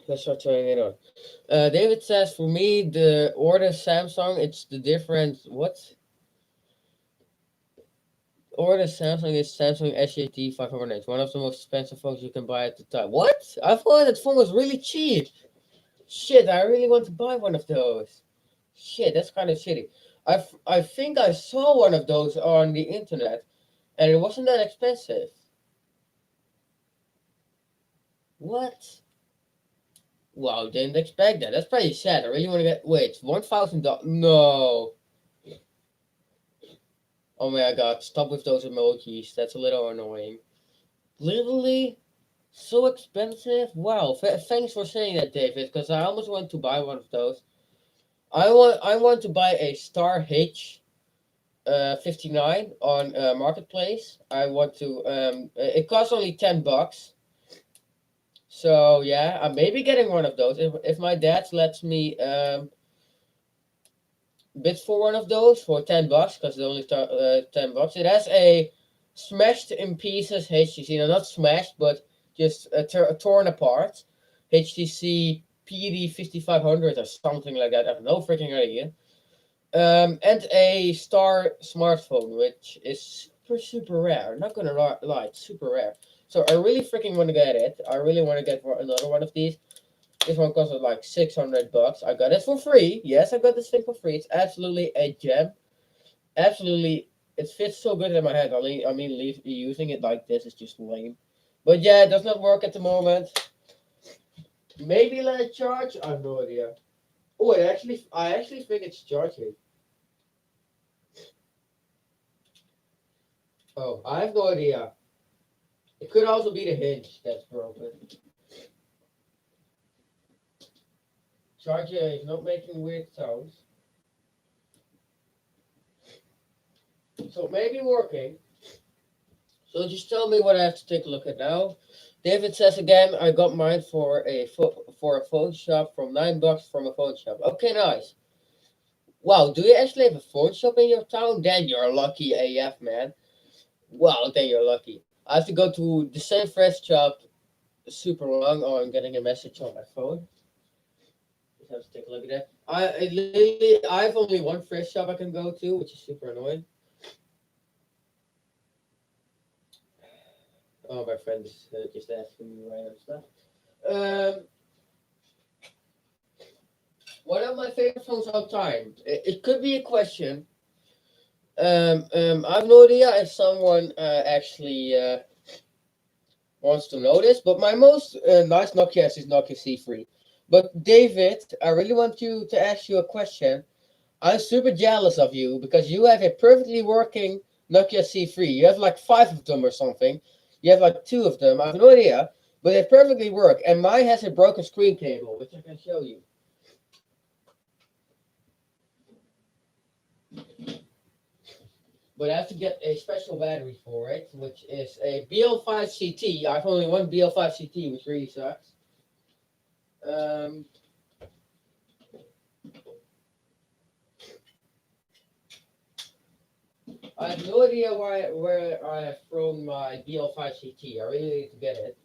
Let's start turning it on. David says, for me, the order Samsung, it's the difference. What? Order Samsung is Samsung SJT 500. It's one of the most expensive phones you can buy at the time. What? I thought that phone was really cheap. Shit, I really want to buy one of those. Shit, that's kind of shitty. I think I saw one of those on the internet, and it wasn't that expensive. What? Wow, didn't expect that. That's pretty sad. I really want to get. Wait, $1,000? No. Oh my god, stop with those emojis. That's a little annoying. Literally so expensive. Wow. Thanks for saying that, David. Because I almost want to buy one of those. I want to buy a Star H 59 on Marketplace. I want to. It costs only $10. So yeah, I may be getting one of those if my dad lets me bid for one of those for $10 because they only start $10. It has a smashed in pieces HTC, no, not smashed, but just torn apart HTC PD 5500 or something like that. I have no freaking idea. And a Star smartphone, which is super rare. Not gonna lie, it's super rare. So I really freaking want to get it. I really want to get another one of these. This one costs like $600. I got it for free. Yes, I got this thing for free. It's absolutely a gem. Absolutely, it fits so good in my head. Using it like this is just lame. But yeah, it does not work at the moment. Maybe let it charge. I have no idea. Oh, I actually think it's charging. Oh, I have no idea. It could also be the hinge that's broken. Charger is not making weird sounds. So it may be working. So just tell me what I have to take a look at now. David says again, I got mine for a phone shop from $9 from a phone shop. Okay, nice. Wow, do you actually have a phone shop in your town? Then you're lucky AF, man. Wow, then you're lucky. I have to go to the same fresh shop super long. Oh, I'm getting a message on my phone. Just have to take a look at that. I have only one fresh shop I can go to, which is super annoying. Oh, my friend is just asking me random stuff. Um, One of my favorite songs of all time. It could be a question. I have no idea if someone actually wants to know this, but my most nice Nokia is Nokia C3. But David, I really want you to ask you a question. I'm super jealous of you because you have a perfectly working Nokia C3. You have like five of them or something. You have like two of them. I have no idea, but they perfectly work. And mine has a broken screen cable, which I can show you. But I have to get a special battery for it, which is a BL5 CT. I have only one BL5 CT, which really sucks. Um, I have no idea where I have thrown my BL5 CT. I really need to get it.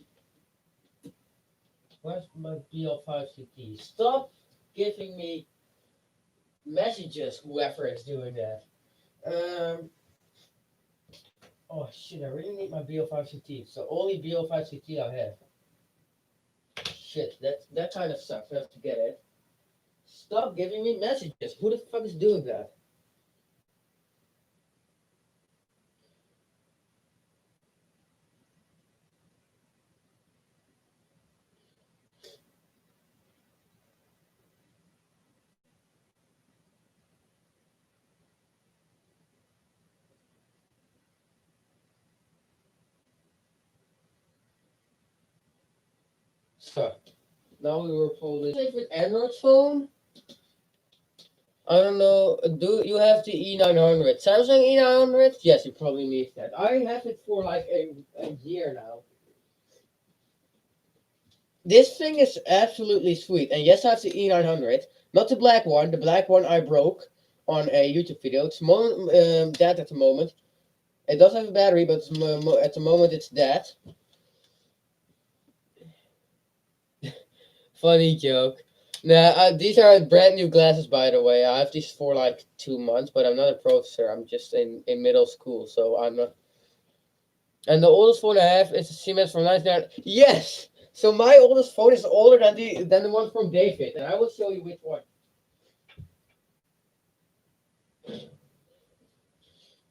Where's my BL5 CT? Stop giving me messages, whoever is doing that. Um, oh shit, I really need my BL5 CT. So only BL5 CT I have. Shit, that kind of sucks. I have to get it. Stop giving me messages. Who the fuck is doing that? So now we were holding favorite Android phone. I don't know. Do you have the E900? Samsung E900? Yes, you probably need that. I have it for like a year now. This thing is absolutely sweet. And yes, I have the E900. Not the black one. The black one I broke on a YouTube video. It's dead at the moment. It does have a battery, but at the moment it's dead. Funny joke. Nah, these are brand new glasses, by the way. I have these for like 2 months, but I'm not a professor. I'm just in middle school, so I'm not. And the oldest phone I have is a Siemens from 1999. Yes. So my oldest phone is older than the one from David, and I will show you which one.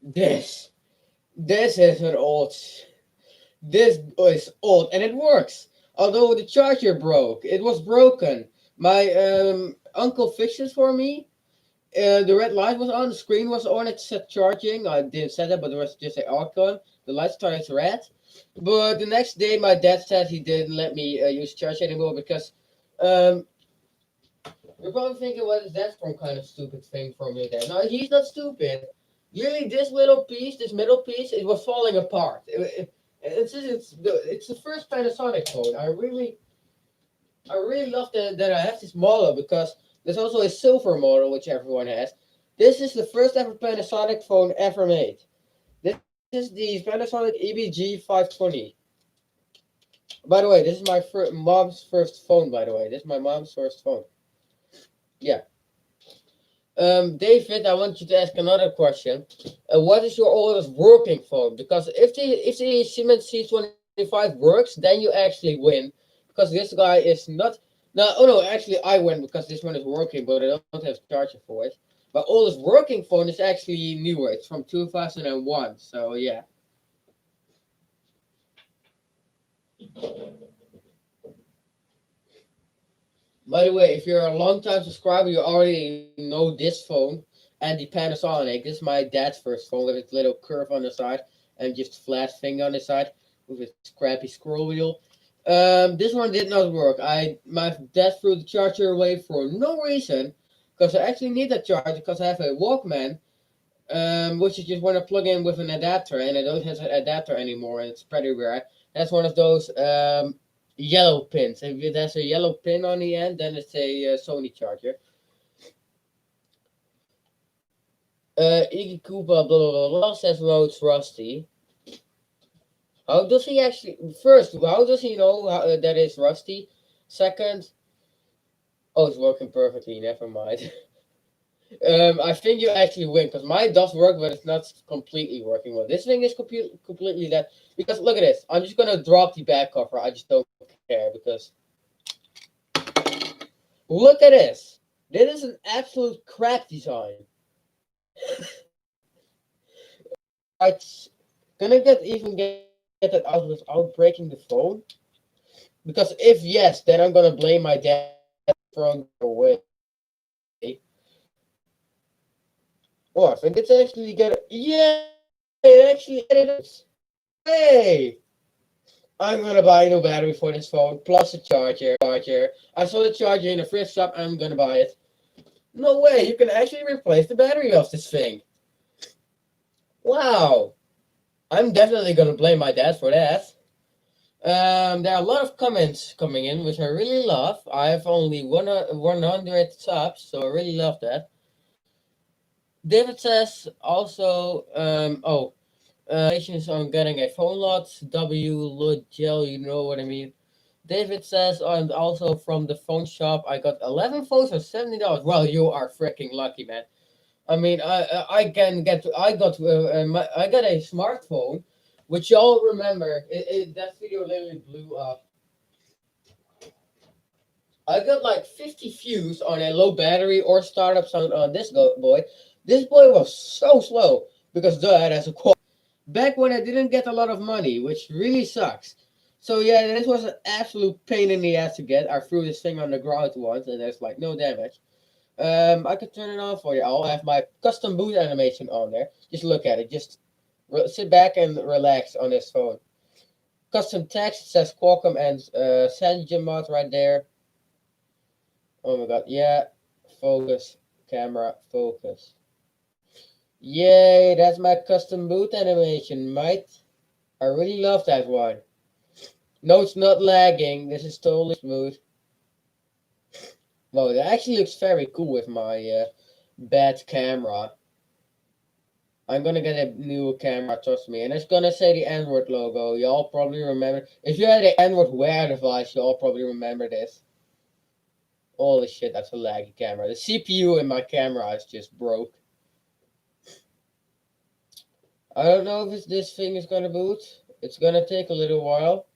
This. This is an old. This is old and it works. Although the charger broke, it was broken. My uncle fixed it for me. The red light was on, the screen was on, it said charging. I didn't set it, but there was just an icon. The light started red. But the next day, my dad said he didn't let me use charge anymore because um, you're probably thinking, what is that from kind of stupid thing from your dad? No, he's not stupid. Really, this little piece, this middle piece, it was falling apart. It's the first Panasonic phone. I really love that I have this model because there's also a silver model which everyone has. This is the first ever Panasonic phone ever made. This is the Panasonic EBG 520. By the way, this is my mom's first phone. By the way, this is my mom's first phone. Yeah. David, I want you to ask another question. What is your oldest working phone? Because if the Siemens C25 works, then you actually win. Because this guy is not. No, oh no, actually I win because this one is working, but I don't have charger for it. My oldest working phone is actually newer. It's from 2001. So yeah. By the way, if you're a long time subscriber, you already know this phone and the Panasonic. This is my dad's first phone with its little curve on the side and just flat thing on the side with its crappy scroll wheel. This one did not work. My dad threw the charger away for no reason because I actually need that charger because I have a Walkman, which is just want to plug in with an adapter, and I don't have an adapter anymore, and it's pretty rare. That's one of those yellow pins. If it has a yellow pin on the end, then it's a Sony charger. Iggy Koopa blah blah blah blah says Rhodes Rusty. How does he actually? First, how does he know that it's Rusty? Second, oh, it's working perfectly. Never mind. I think you actually win because mine does work, but it's not completely working well. This thing is completely dead. Because look at this. I'm just gonna drop the back cover. I just don't care because look at this. This is an absolute crap design. It's gonna get that out without breaking the phone. Because if yes, then I'm gonna blame my dad throwing it away. Oh, I think it's actually get yeah, it actually edits. Hey, I'm gonna buy a new battery for this phone plus a charger. I saw the charger in a thrift shop. I'm gonna buy it. No way, you can actually replace the battery of this thing. Wow, I'm definitely gonna blame my dad for that. There are a lot of comments coming in, which I really love. I have only 100 subs, so I really love that. David says also, congratulations on getting a phone lot. W. Lugel, you know what I mean. David says, and also from the phone shop, I got 11 phones for $70. Well, you are freaking lucky, man. I mean, I can get, I got a smartphone, which y'all remember. That video literally blew up. I got like 50 views on a low battery or startup sound on this boy. This boy was so slow because duh, that's a quote. Back when I didn't get a lot of money, which really sucks. So yeah, this was an absolute pain in the ass to get. I threw this thing on the ground once and there's like no damage. I could turn it on for you. I'll have my custom boot animation on there. Just look at it. Just sit back and relax on this phone. Custom text says Qualcomm and SengeMod right there. Oh my god, yeah. Focus, camera, focus. Yay, that's my custom boot animation, mate. I really love that one. No, it's not lagging. This is totally smooth. Well, it actually looks very cool with my bad camera. I'm gonna get a new camera, trust me. And it's gonna say the Android logo. Y'all probably remember. If you had an Android Wear device, y'all probably remember this. Holy shit, that's a laggy camera. The CPU in my camera is just broke. I don't know if this thing is gonna boot. It's gonna take a little while.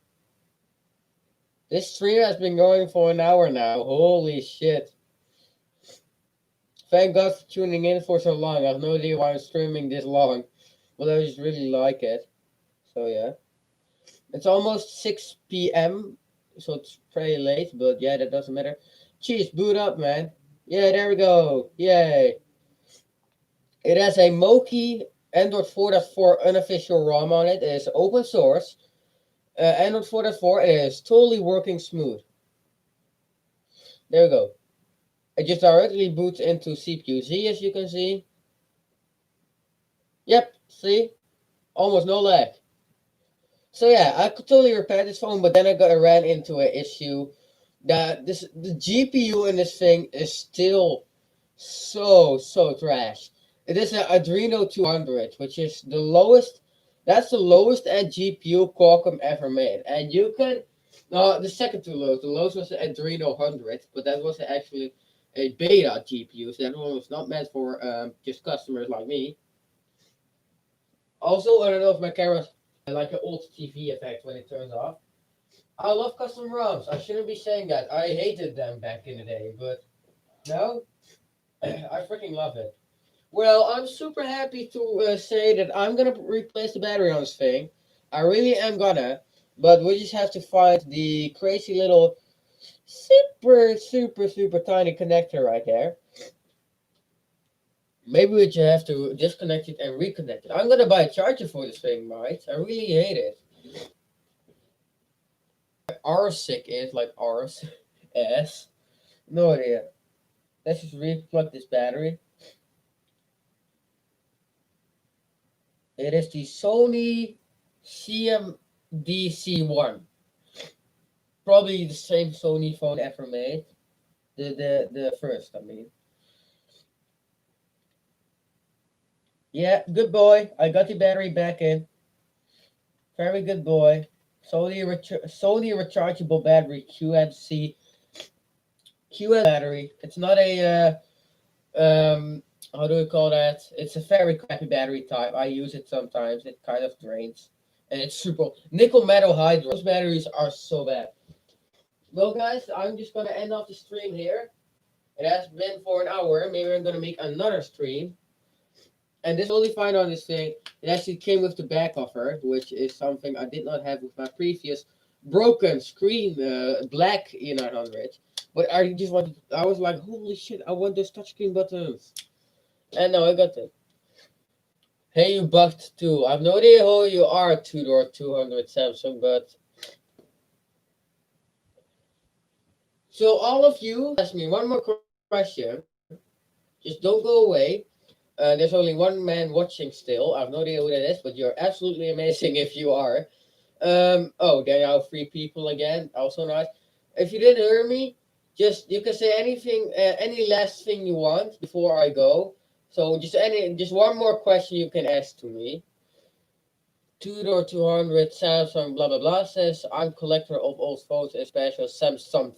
This stream has been going for an hour now. Holy shit. Thank God for tuning in for so long. I have no idea why I'm streaming this long. but I just really like it. So yeah, it's almost 6 p.m., so it's pretty late, but yeah, that doesn't matter. Cheese, boot up, man. Yeah, there we go. Yay. It has a Moki Android 4.4 unofficial ROM on it. It is open source. Android 4.4 is totally working smooth. There we go. It just directly boots into CPU-Z, as you can see. Yep, see? Almost no lag. So yeah, I could totally repair this phone, but then I ran into an issue that the GPU in this thing is still so trash. It is an Adreno 200, which is the lowest. That's the lowest end GPU Qualcomm ever made, and you can. No, the second to lowest. The lowest was the Adreno 100, but that was actually a beta GPU, so that one was not meant for just customers like me. Also, I don't know if my camera's like an old TV effect when it turns off. I love custom ROMs. I shouldn't be saying that. I hated them back in the day, but now I freaking love it. Well, I'm super happy to say that I'm gonna replace the battery on this thing. I really am gonna, but we just have to find the crazy little super tiny connector right there. Maybe we just have to disconnect it and reconnect it. I'm gonna buy a charger for this thing, right? I really hate it. RSIC is like Rs S. No idea. Let's just replug this battery. It is the Sony CMDC1. Probably the same Sony phone ever made. The first, I mean. Yeah, good boy. I got the battery back in. Very good boy. Sony rechargeable battery QNC battery. It's not a how do we call that? It's a very crappy battery type. I use it sometimes. It kind of drains, and it's super nickel metal hydride. Those batteries are so bad. Well, guys, I'm just gonna end off the stream here. It has been for an hour. Maybe I'm gonna make another stream. And this is totally fine on this thing. It actually came with the back cover, which is something I did not have with my previous broken screen black E900. But I just wanted. I was like, holy shit! I want those touchscreen buttons. And now I got them. Hey, you bugged too. I have no idea who you are, two-door 200 Samsung, but so all of you, ask me one more question. Just don't go away. There's only one man watching still. I have no idea who that is, but you're absolutely amazing if you are. Oh, there are 3 people again. Also nice. If you didn't hear me, just you can say anything, any last thing you want before I go. So just one more question you can ask to me. Two-door 200 Samsung blah blah blah says I'm collector of old phones, especially Samsung.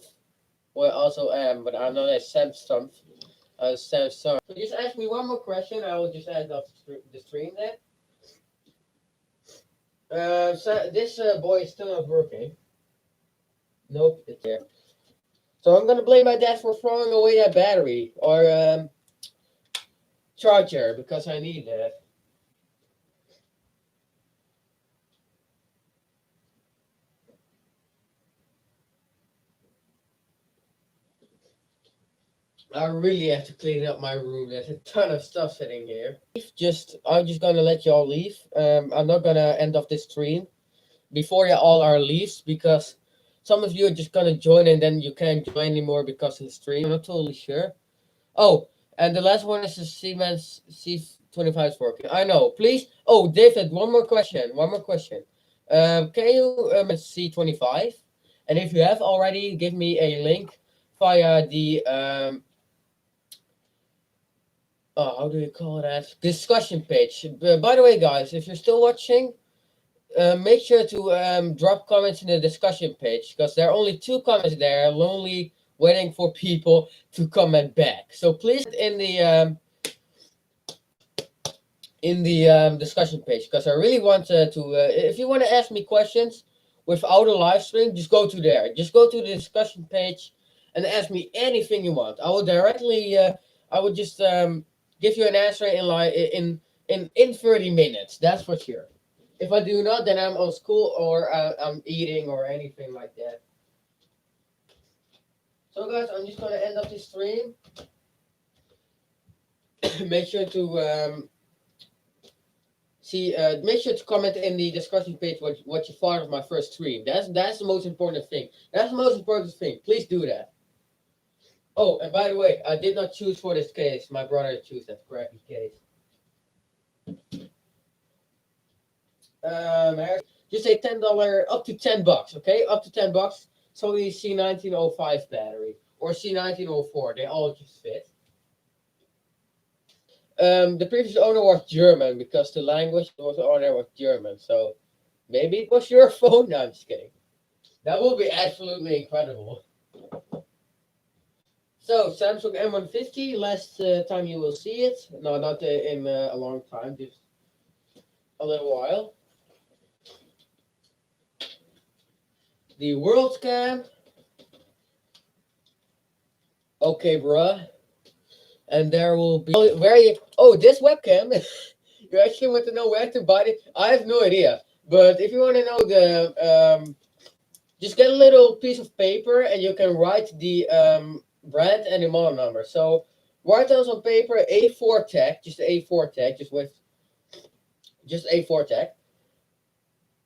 Well, I also am, but I'm not a Samsung. Samsung. So just ask me one more question. I will just end off the stream then. So this boy is still not working. Nope, it's there. So I'm gonna blame my dad for throwing away that battery or charger because I need that. I really have to clean up my room. There's a ton of stuff sitting here. I'm just gonna let y'all leave. I'm not gonna end off this stream before you all are leaves because some of you are just gonna join and then you can't join anymore because of the stream. I'm not totally sure. Oh, and the last one is the Siemens C25 is working. I know. Please. Oh, David, one more question. One more question. Can you C25? And if you have already, give me a link via the how do you call that? Discussion page. By the way, guys, if you're still watching, make sure to drop comments in the discussion page because there are only 2 comments there, lonely waiting for people to comment back. So please in the discussion page because I really want to if you want to ask me questions without a live stream, just go to there. Just go to the discussion page and ask me anything you want. I will directly I will just give you an answer in in 30 minutes. That's for sure. If I do not, then I'm on school or I'm eating or anything like that. So guys, I'm just gonna end up this stream. Make sure to make sure to comment in the discussion page what you thought of my first stream. That's the most important thing. That's the most important thing. Please do that. Oh, and by the way, I did not choose for this case. My brother chose that crappy case. Just say $10 up to $10, okay? Up to $10. Sony C1905 battery or C1904. They all just fit. The previous owner was German because the language was owner was German. So maybe it was your phone. No, I'm just kidding. That would be absolutely incredible. So Samsung M150. Last time you will see it. No, not in a long time. Just a little while. The World Cam. Okay, bruh. And there will be this webcam. You actually want to know where to buy it? I have no idea. But if you want to know the just get a little piece of paper and you can write the brand and the model number. So write down on paper A4 tag, just A4 tag, just A4 tag.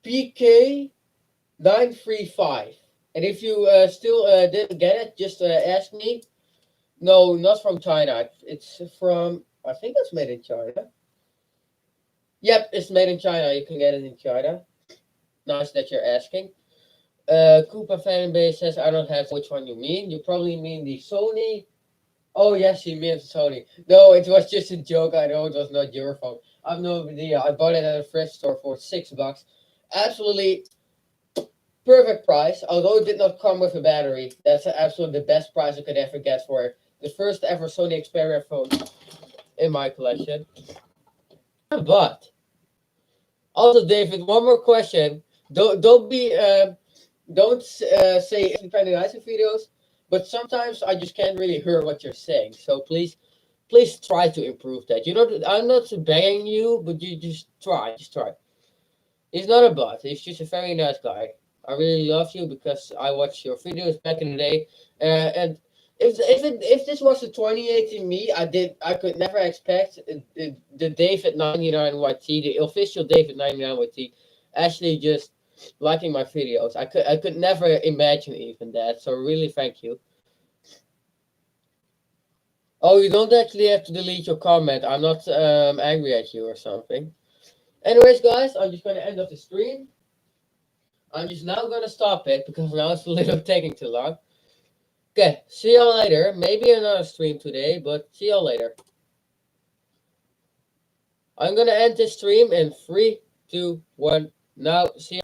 PK935. And if you still didn't get it, just ask me. No, not from China. It's from, I think it's made in China. Yep, it's made in China. You can get it in China. Nice that you're asking. Koopa fanbase says, I don't have which one you mean. You probably mean the Sony. Oh, yes, you mean Sony. No, it was just a joke. I know it was not your phone. I have no idea. I bought it at a thrift store for $6. Absolutely perfect price. Although it did not come with a battery, that's absolutely the best price I could ever get for the first ever Sony Xperia phone in my collection. But also, David, one more question. Don't be don't say any nice videos, but sometimes I just can't really hear what you're saying. So please try to improve that. You know, I'm not begging you, but you just try. He's not a bot. He's just a very nice guy. I really love you because I watched your videos back in the day, and if this was the 2018 me, I could never expect the David 99 YT, the official David 99 YT, actually just liking my videos. I could never imagine even that. So really, thank you. Oh, you don't actually have to delete your comment. I'm not angry at you or something. Anyways, guys, I'm just gonna end up the stream. I'm just now gonna stop it because now it's a little taking too long. Okay, see y'all later. Maybe another stream today, but see y'all later. I'm gonna end this stream in 3, 2, 1. Now, see you.